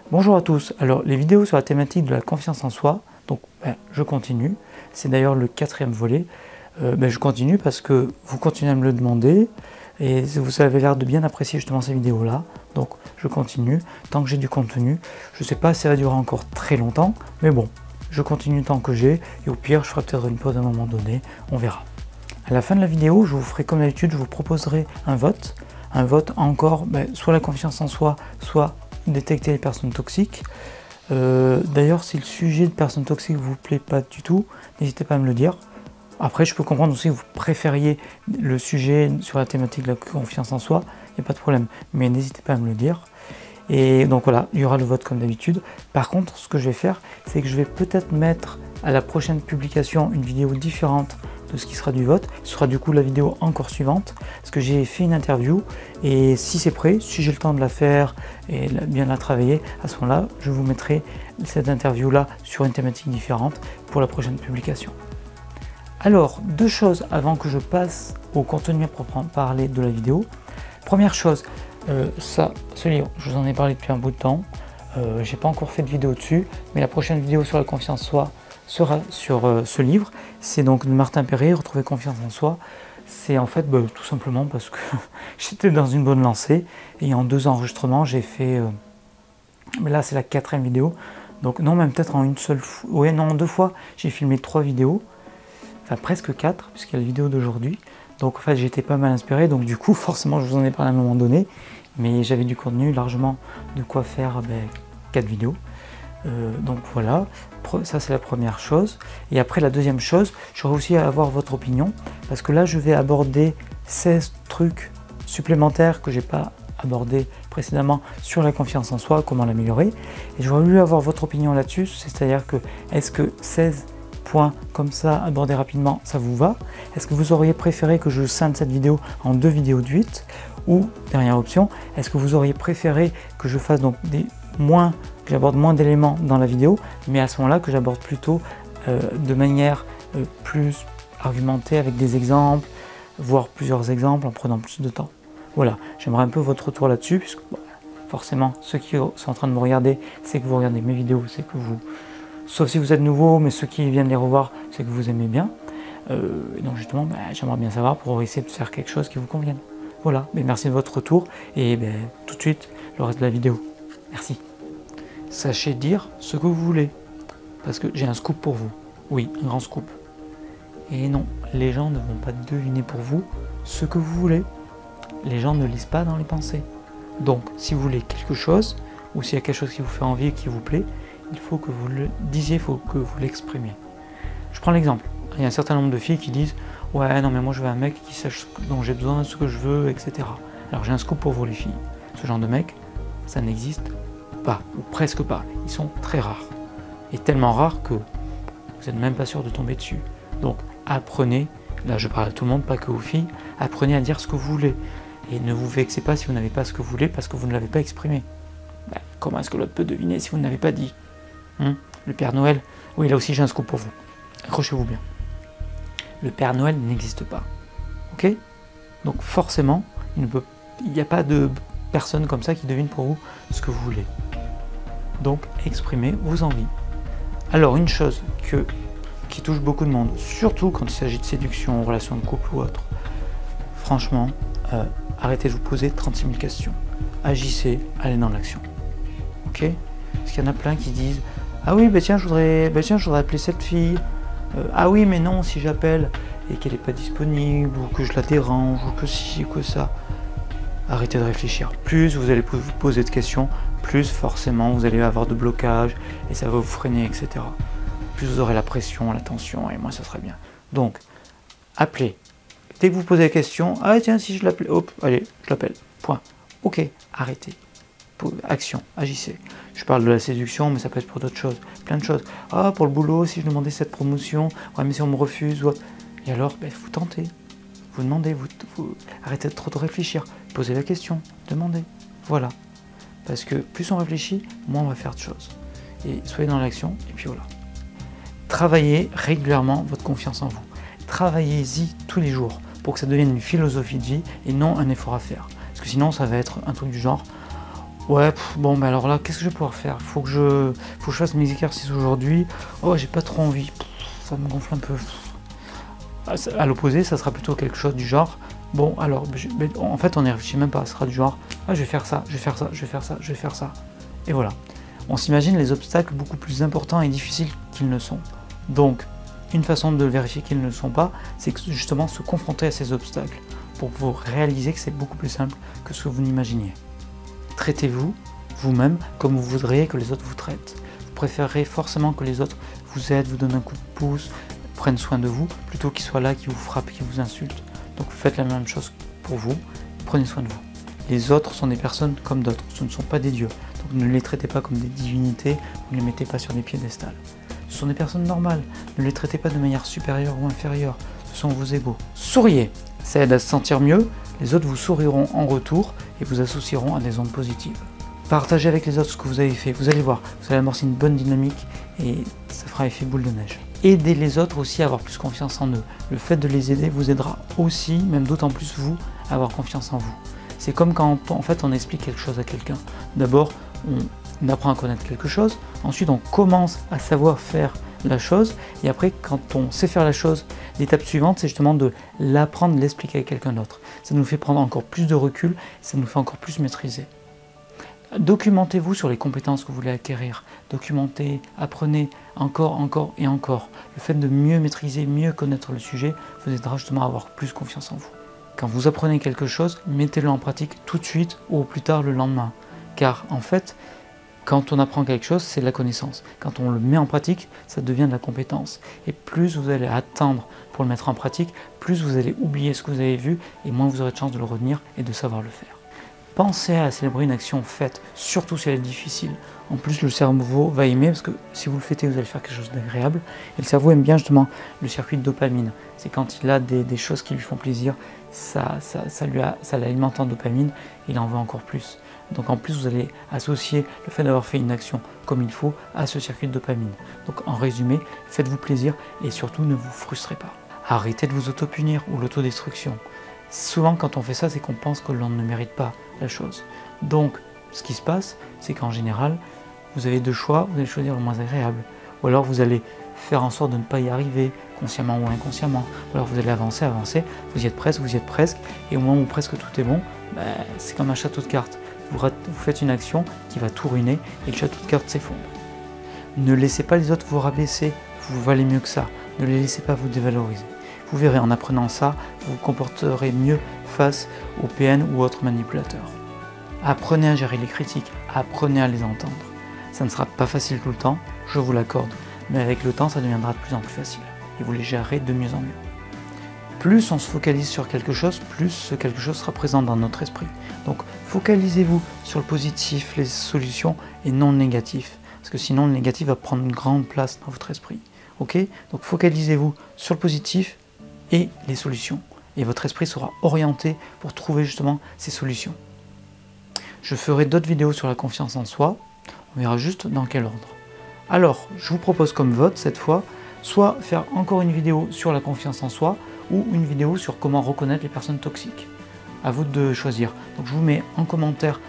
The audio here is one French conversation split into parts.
Bonjour à tous, alors les vidéos sur la thématique de la confiance en soi, donc je continue, c'est d'ailleurs le 4e volet, je continue parce que vous continuez à me le demander et vous avez l'air de bien apprécier justement ces vidéos là, donc je continue, tant que j'ai du contenu, je sais pas si ça va durer encore très longtemps, mais bon, je continue tant que j'ai et au pire je ferai peut-être une pause à un moment donné, on verra. À la fin de la vidéo, je vous ferai comme d'habitude, je vous proposerai un vote encore, soit la confiance en soi, soit détecter les personnes toxiques. D'ailleurs, si le sujet de personnes toxiques vous plaît pas du tout, n'hésitez pas à me le dire. Après, je peux comprendre aussi que vous préfériez le sujet sur la thématique de la confiance en soi, il n'y a pas de problème, mais n'hésitez pas à me le dire. Et donc voilà, il y aura le vote comme d'habitude. Par contre, ce que je vais faire, c'est que je vais peut-être mettre à la prochaine publication une vidéo différente de ce qui sera du vote. Ce sera du coup la vidéo encore suivante, parce que j'ai fait une interview, et si c'est prêt, si j'ai le temps de la faire et bien la travailler, à ce moment-là, je vous mettrai cette interview-là sur une thématique différente pour la prochaine publication. Alors, deux choses avant que je passe au contenu à proprement parler de la vidéo. Première chose, ce livre, je vous en ai parlé depuis un bout de temps, j'ai pas encore fait de vidéo dessus, mais la prochaine vidéo sur la confiance en soi sera sur ce livre. C'est donc de Martin Perret, Retrouver confiance en soi. C'est en fait tout simplement parce que j'étais dans une bonne lancée et en 2 enregistrements j'ai fait, mais là c'est la 4e vidéo, donc non, même peut-être en une seule fois, ouais non, en 2 fois j'ai filmé 3 vidéos, enfin presque 4 puisqu'il y a la vidéo d'aujourd'hui. Donc en fait j'étais pas mal inspiré, donc du coup forcément je vous en ai parlé à un moment donné, mais j'avais du contenu, largement de quoi faire 4 vidéos. Donc voilà, ça c'est la première chose. Et après la deuxième chose, j'aurais aussi à avoir votre opinion, parce que là je vais aborder 16 trucs supplémentaires que j'ai pas abordé précédemment sur la confiance en soi, comment l'améliorer. Et j'aurais voulu avoir votre opinion là-dessus, c'est-à-dire que est-ce que 16 points comme ça abordés rapidement, ça vous va? Est-ce que vous auriez préféré que je scinde cette vidéo en 2 vidéos de 8? Ou, dernière option, est-ce que vous auriez préféré que je fasse donc que j'aborde moins d'éléments dans la vidéo, mais à ce moment-là que j'aborde plutôt de manière plus argumentée avec des exemples, voire plusieurs exemples en prenant plus de temps. Voilà, j'aimerais un peu votre retour là-dessus, puisque forcément ceux qui sont en train de me regarder, c'est que vous regardez mes vidéos, c'est que vous, sauf si vous êtes nouveau, mais ceux qui viennent les revoir, c'est que vous aimez bien. Et donc justement, j'aimerais bien savoir pour essayer de faire quelque chose qui vous convienne. Voilà, merci de votre retour et tout de suite le reste de la vidéo. Merci. Sachez dire ce que vous voulez, parce que j'ai un scoop pour vous. Oui, un grand scoop. Et non, les gens ne vont pas deviner pour vous ce que vous voulez. Les gens ne lisent pas dans les pensées. Donc, si vous voulez quelque chose, ou s'il y a quelque chose qui vous fait envie et qui vous plaît, il faut que vous le disiez, il faut que vous l'exprimiez. Je prends l'exemple. Il y a un certain nombre de filles qui disent « Ouais, non mais moi je veux un mec qui sache ce dont j'ai besoin, ce que je veux, etc. » Alors j'ai un scoop pour vous les filles. Ce genre de mec, ça n'existe pas, ou presque pas. Ils sont très rares. Et tellement rares que vous n'êtes même pas sûr de tomber dessus. Donc apprenez, là je parle à tout le monde, pas que aux filles, apprenez à dire ce que vous voulez. Et ne vous vexez pas si vous n'avez pas ce que vous voulez parce que vous ne l'avez pas exprimé. Comment est-ce que l'autre peut deviner si vous ne l'avez pas dit? Le Père Noël, oui, là aussi j'ai un scoop pour vous. Accrochez-vous bien. Le Père Noël n'existe pas. Ok? Donc forcément, il n'y a pas de personne comme ça qui devine pour vous ce que vous voulez. Donc exprimez vos envies. Alors une chose qui touche beaucoup de monde, surtout quand il s'agit de séduction, relation de couple ou autre, franchement, arrêtez de vous poser 36 000 questions. Agissez, allez dans l'action. Ok? Parce qu'il y en a plein qui disent « Ah oui, tiens, je voudrais appeler cette fille. Ah oui, mais non, si j'appelle et qu'elle n'est pas disponible, ou que je la dérange, ou que ci, ou que ça. » Arrêtez de réfléchir. Plus vous allez vous poser de questions, plus forcément vous allez avoir de blocages et ça va vous freiner, etc. Plus vous aurez la pression, la tension, et moi ça serait bien. Donc, appelez. Dès que vous posez la question, ah tiens, si je l'appelle, hop, allez, je l'appelle. Point. Ok, arrêtez. Action, agissez. Je parle de la séduction, mais ça peut être pour d'autres choses, plein de choses. Ah, pour le boulot, si je demandais cette promotion, ouais, mais si on me refuse, ouais. Et alors, vous tentez, vous demandez, vous arrêtez de trop réfléchir, posez la question, demandez, voilà. Parce que plus on réfléchit, moins on va faire de choses. Et soyez dans l'action, et puis voilà. Travaillez régulièrement votre confiance en vous. Travaillez-y tous les jours pour que ça devienne une philosophie de vie et non un effort à faire. Parce que sinon, ça va être un truc du genre Ouais, bon, mais alors là, qu'est-ce que je vais pouvoir faire? Faut que je fasse mes exercices aujourd'hui. Oh, j'ai pas trop envie. Ça me gonfle un peu. À l'opposé, ça sera plutôt quelque chose du genre. Bon, alors, mais en fait, on n'y réfléchit même pas. Ça sera du genre, ah, je vais faire ça, je vais faire ça, je vais faire ça, je vais faire ça. Et voilà. On s'imagine les obstacles beaucoup plus importants et difficiles qu'ils ne sont. Donc, une façon de vérifier qu'ils ne le sont pas, c'est justement se confronter à ces obstacles pour vous réaliser que c'est beaucoup plus simple que ce que vous n'imaginiez. Traitez-vous, vous-même, comme vous voudriez que les autres vous traitent. Vous préférerez forcément que les autres vous aident, vous donnent un coup de pouce, prennent soin de vous, plutôt qu'ils soient là, qui vous frappent, qui vous insultent. Donc faites la même chose pour vous, prenez soin de vous. Les autres sont des personnes comme d'autres, ce ne sont pas des dieux. Donc ne les traitez pas comme des divinités, ne les mettez pas sur des piédestals. Ce sont des personnes normales, ne les traitez pas de manière supérieure ou inférieure, ce sont vos égaux. Souriez, ça aide à se sentir mieux, les autres vous souriront en retour et vous associeront à des ondes positives. Partagez avec les autres ce que vous avez fait, vous allez voir, vous allez amorcer une bonne dynamique et ça fera effet boule de neige. Aidez les autres aussi à avoir plus confiance en eux. Le fait de les aider vous aidera aussi, même d'autant plus vous, à avoir confiance en vous. C'est comme quand en fait on explique quelque chose à quelqu'un. D'abord, on apprend à connaître quelque chose, ensuite on commence à savoir faire la chose, et après quand on sait faire la chose, l'étape suivante c'est justement de l'apprendre, de l'expliquer à quelqu'un d'autre. Ça nous fait prendre encore plus de recul, ça nous fait encore plus maîtriser. Documentez-vous sur les compétences que vous voulez acquérir. Documentez, apprenez encore et encore. Le fait de mieux maîtriser, mieux connaître le sujet vous aidera justement à avoir plus confiance en vous. Quand vous apprenez quelque chose, mettez-le en pratique tout de suite ou au plus tard le lendemain. Car en fait, quand on apprend quelque chose, c'est de la connaissance. Quand on le met en pratique, ça devient de la compétence. Et plus vous allez attendre pour le mettre en pratique, plus vous allez oublier ce que vous avez vu et moins vous aurez de chance de le retenir et de savoir le faire. Pensez à célébrer une action faite, surtout si elle est difficile. En plus, le cerveau va aimer, parce que si vous le fêtez, vous allez faire quelque chose d'agréable. Et le cerveau aime bien justement le circuit de dopamine. C'est quand il a des choses qui lui font plaisir, ça l'alimente en dopamine, il en veut encore plus. Donc en plus, vous allez associer le fait d'avoir fait une action comme il faut à ce circuit de dopamine. Donc en résumé, faites-vous plaisir et surtout ne vous frustrez pas. Arrêtez de vous auto-punir ou l'autodestruction. Souvent quand on fait ça, c'est qu'on pense que l'on ne mérite pas la chose. Donc ce qui se passe, c'est qu'en général, vous avez deux choix, vous allez choisir le moins agréable. Ou alors vous allez faire en sorte de ne pas y arriver, consciemment ou inconsciemment. Ou alors vous allez avancer, vous y êtes presque, et au moment où presque tout est bon, c'est comme un château de cartes. Vous faites une action qui va tout ruiner et le château de cartes s'effondre. Ne laissez pas les autres vous rabaisser, vous valez mieux que ça. Ne les laissez pas vous dévaloriser. Vous verrez, en apprenant ça, vous vous comporterez mieux face aux PN ou autres manipulateurs. Apprenez à gérer les critiques, apprenez à les entendre. Ça ne sera pas facile tout le temps, je vous l'accorde, mais avec le temps, ça deviendra de plus en plus facile. Et vous les gérerez de mieux en mieux. Plus on se focalise sur quelque chose, plus ce quelque chose sera présent dans notre esprit. Donc focalisez-vous sur le positif, les solutions, et non le négatif. Parce que sinon, le négatif va prendre une grande place dans votre esprit. Ok? Donc focalisez-vous sur le positif et les solutions. Et votre esprit sera orienté pour trouver justement ces solutions. Je ferai d'autres vidéos sur la confiance en soi. On verra juste dans quel ordre. Alors, je vous propose comme vote cette fois, soit faire encore une vidéo sur la confiance en soi, ou une vidéo sur comment reconnaître les personnes toxiques. À vous de choisir. Donc je vous mets en commentaire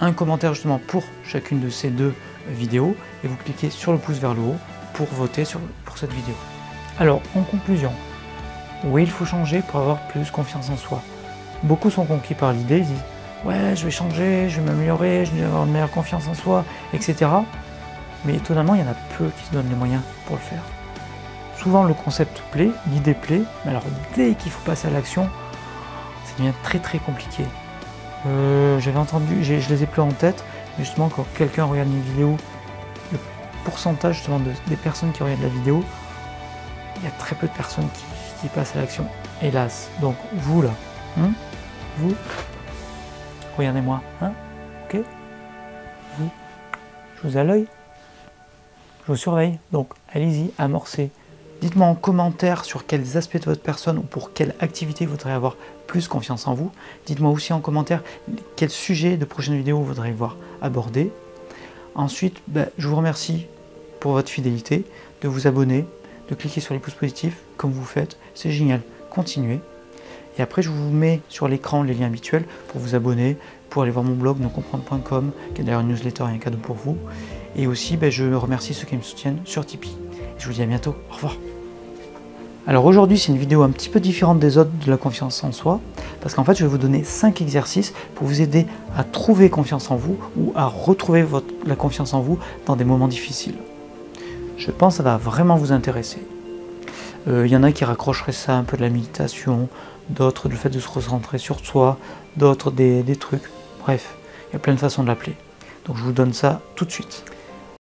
un commentaire justement pour chacune de ces deux vidéos, et vous cliquez sur le pouce vers le haut pour voter pour cette vidéo. Alors, en conclusion, oui, il faut changer pour avoir plus confiance en soi. Beaucoup sont conquis par l'idée, ils disent « ouais, je vais changer, je vais m'améliorer, je vais avoir une meilleure confiance en soi, etc. » Mais étonnamment, il y en a peu qui se donnent les moyens pour le faire. Souvent, le concept plaît, l'idée plaît, mais alors dès qu'il faut passer à l'action, ça devient très très compliqué. J'avais entendu, je les ai plus en tête, mais justement quand quelqu'un regarde une vidéo, le pourcentage justement des personnes qui regardent la vidéo, il y a très peu de personnes qui passent à l'action, hélas. Donc vous là, vous, regardez-moi, ok, vous, je vous ai à l'œil, je vous surveille, donc allez-y, amorcez. Dites-moi en commentaire sur quels aspects de votre personne ou pour quelle activité vous voudrez avoir plus confiance en vous. Dites-moi aussi en commentaire quel sujet de prochaine vidéo vous voudrez voir abordé. Ensuite, je vous remercie pour votre fidélité, de vous abonner, de cliquer sur les pouces positifs comme vous faites, c'est génial, continuez. Et après je vous mets sur l'écran les liens habituels pour vous abonner, pour aller voir mon blog nocomprendre.com, qui est d'ailleurs une newsletter et un cadeau pour vous. Et aussi, je remercie ceux qui me soutiennent sur Tipeee. Et je vous dis à bientôt. Au revoir. Alors aujourd'hui, c'est une vidéo un petit peu différente des autres de la confiance en soi, parce qu'en fait, je vais vous donner 5 exercices pour vous aider à trouver confiance en vous ou à retrouver la confiance en vous dans des moments difficiles. Je pense que ça va vraiment vous intéresser. Il y en a qui raccrocheraient ça un peu de la méditation, d'autres le fait de se recentrer sur soi, d'autres des trucs. Bref, il y a plein de façons de l'appeler. Donc je vous donne ça tout de suite.